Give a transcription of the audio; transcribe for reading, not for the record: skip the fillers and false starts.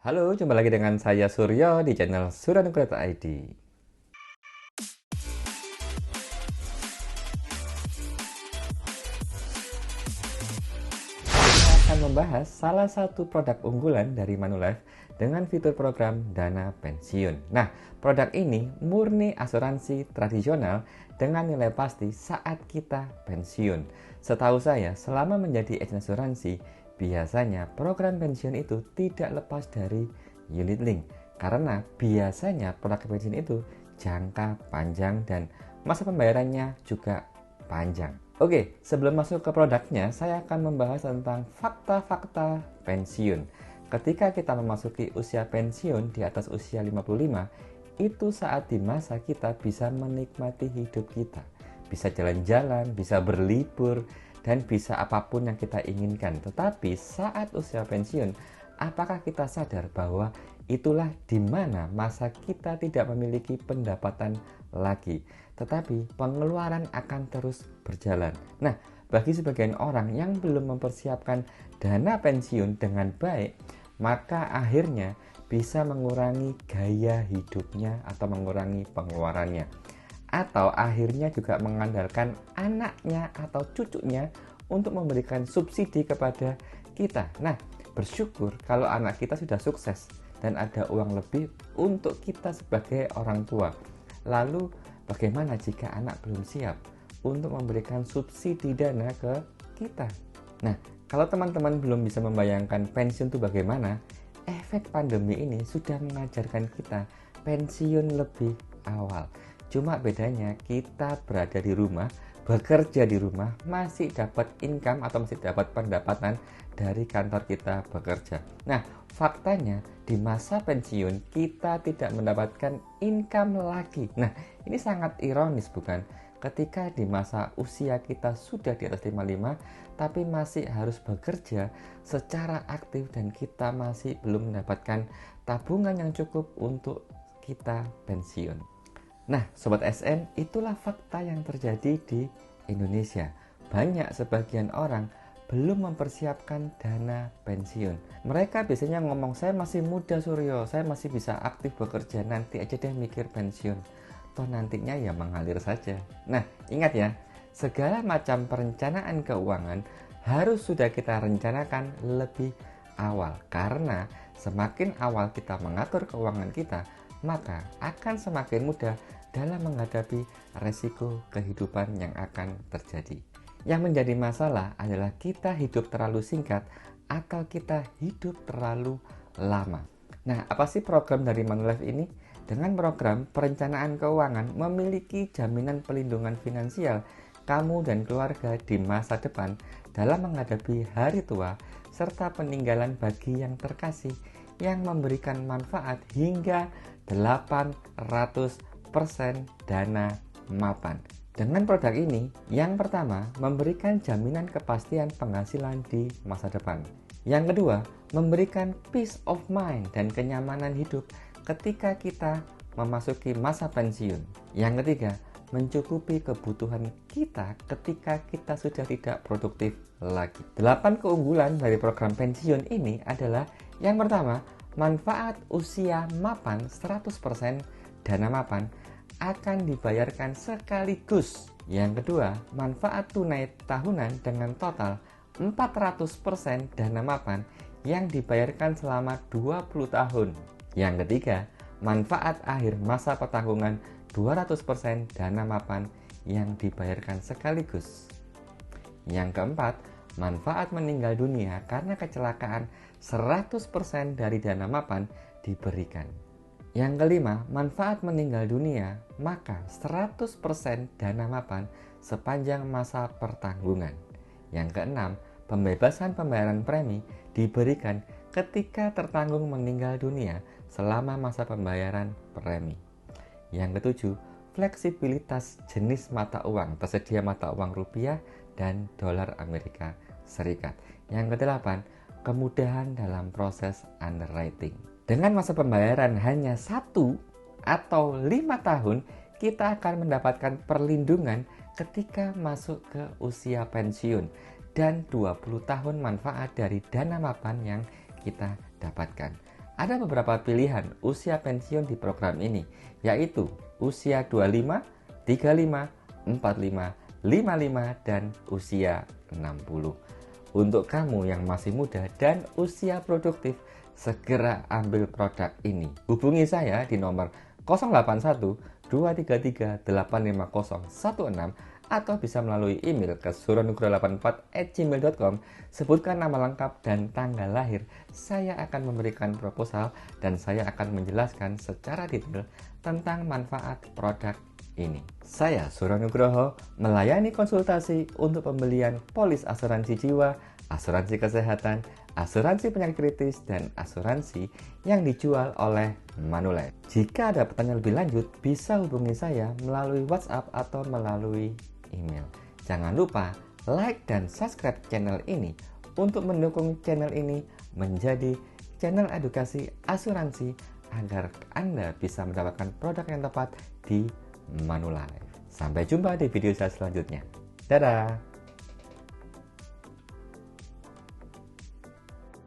Halo, jumpa lagi dengan saya Suryo di channel Suryanugrata ID. Kita akan membahas salah satu produk unggulan dari Manulife dengan fitur program dana pensiun. Nah, produk ini murni asuransi tradisional dengan nilai pasti saat kita pensiun. Setahu saya, selama menjadi agen asuransi, biasanya program pensiun itu tidak lepas dari unit link. Karena biasanya produk pensiun itu jangka panjang dan masa pembayarannya juga panjang. Oke, sebelum masuk ke produknya, saya akan membahas tentang fakta-fakta pensiun. Ketika kita memasuki usia pensiun di atas usia 55, itu saat di masa kita bisa menikmati hidup kita. Bisa jalan-jalan, bisa berlibur, dan bisa apapun yang kita inginkan. Tetapi saat usia pensiun, apakah kita sadar bahwa itulah di mana masa kita tidak memiliki pendapatan lagi, tetapi pengeluaran akan terus berjalan. Nah, bagi sebagian orang yang belum mempersiapkan dana pensiun dengan baik, maka akhirnya bisa mengurangi gaya hidupnya atau mengurangi pengeluarannya. Atau akhirnya juga mengandalkan anaknya atau cucunya untuk memberikan subsidi kepada kita. Nah, bersyukur kalau anak kita sudah sukses dan ada uang lebih untuk kita sebagai orang tua. Lalu bagaimana jika anak belum siap untuk memberikan subsidi dana ke kita? Nah, kalau teman-teman belum bisa membayangkan pensiun itu bagaimana, efek pandemi ini sudah mengajarkan kita pensiun lebih awal. Cuma bedanya kita berada di rumah, bekerja di rumah, masih dapat income atau masih dapat pendapatan dari kantor kita bekerja. Nah, faktanya di masa pensiun kita tidak mendapatkan income lagi. Nah, ini sangat ironis bukan? Ketika di masa usia kita sudah di atas 55, tapi masih harus bekerja secara aktif dan kita masih belum mendapatkan tabungan yang cukup untuk kita pensiun. Nah, Sobat SN, itulah fakta yang terjadi di Indonesia. Banyak sebagian orang belum mempersiapkan dana pensiun. Mereka biasanya ngomong, saya masih muda Suryo, saya masih bisa aktif bekerja, nanti aja deh mikir pensiun. Toh nantinya ya mengalir saja. Nah, ingat ya, segala macam perencanaan keuangan harus sudah kita rencanakan lebih awal. Karena semakin awal kita mengatur keuangan kita, maka akan semakin mudah dalam menghadapi resiko kehidupan yang akan terjadi. Yang menjadi masalah adalah kita hidup terlalu singkat atau kita hidup terlalu lama. Nah, apa sih program dari Manulife ini? Dengan program perencanaan keuangan memiliki jaminan pelindungan finansial kamu dan keluarga di masa depan dalam menghadapi hari tua serta peninggalan bagi yang terkasih yang memberikan manfaat hingga 800% dana mapan. Dengan produk ini, yang pertama, memberikan jaminan kepastian penghasilan di masa depan. Yang kedua, memberikan peace of mind dan kenyamanan hidup ketika kita memasuki masa pensiun. Yang ketiga, mencukupi kebutuhan kita ketika kita sudah tidak produktif lagi. 8 keunggulan dari program pensiun ini adalah yang pertama, manfaat usia mapan 100% dana mapan akan dibayarkan sekaligus. Yang kedua, manfaat tunai tahunan dengan total 400% dana mapan yang dibayarkan selama 20 tahun. Yang ketiga, manfaat akhir masa pertanggungan 200% dana mapan yang dibayarkan sekaligus. Yang keempat, manfaat meninggal dunia karena kecelakaan 100% dari dana mapan diberikan. Yang kelima, manfaat meninggal dunia, maka 100% dana mapan sepanjang masa pertanggungan. Yang keenam, pembebasan pembayaran premi diberikan ketika tertanggung meninggal dunia selama masa pembayaran premi. Yang ketujuh, fleksibilitas jenis mata uang, tersedia mata uang rupiah dan dolar Amerika Serikat. Yang kedelapan, kemudahan dalam proses underwriting. Dengan masa pembayaran hanya 1 atau 5 tahun, kita akan mendapatkan perlindungan ketika masuk ke usia pensiun dan 20 tahun manfaat dari dana mapan yang kita dapatkan. Ada beberapa pilihan usia pensiun di program ini, yaitu usia 25, 35, 45, 55, dan usia 60. Untuk kamu yang masih muda dan usia produktif, segera ambil produk ini. Hubungi saya di nomor 081 233 85016 atau bisa melalui email ke suronugroho84@gmail.com. Sebutkan nama lengkap dan tanggal lahir. Saya akan memberikan proposal dan saya akan menjelaskan secara detail tentang manfaat produk ini. Saya Suronugroho melayani konsultasi untuk pembelian polis asuransi jiwa, asuransi kesehatan, asuransi penyakit kritis, dan asuransi yang dijual oleh Manulife. Jika ada pertanyaan lebih lanjut, bisa hubungi saya melalui WhatsApp atau melalui email. Jangan lupa like dan subscribe channel ini untuk mendukung channel ini menjadi channel edukasi asuransi agar Anda bisa mendapatkan produk yang tepat di Manulife. Sampai jumpa di video saya selanjutnya. Dadah!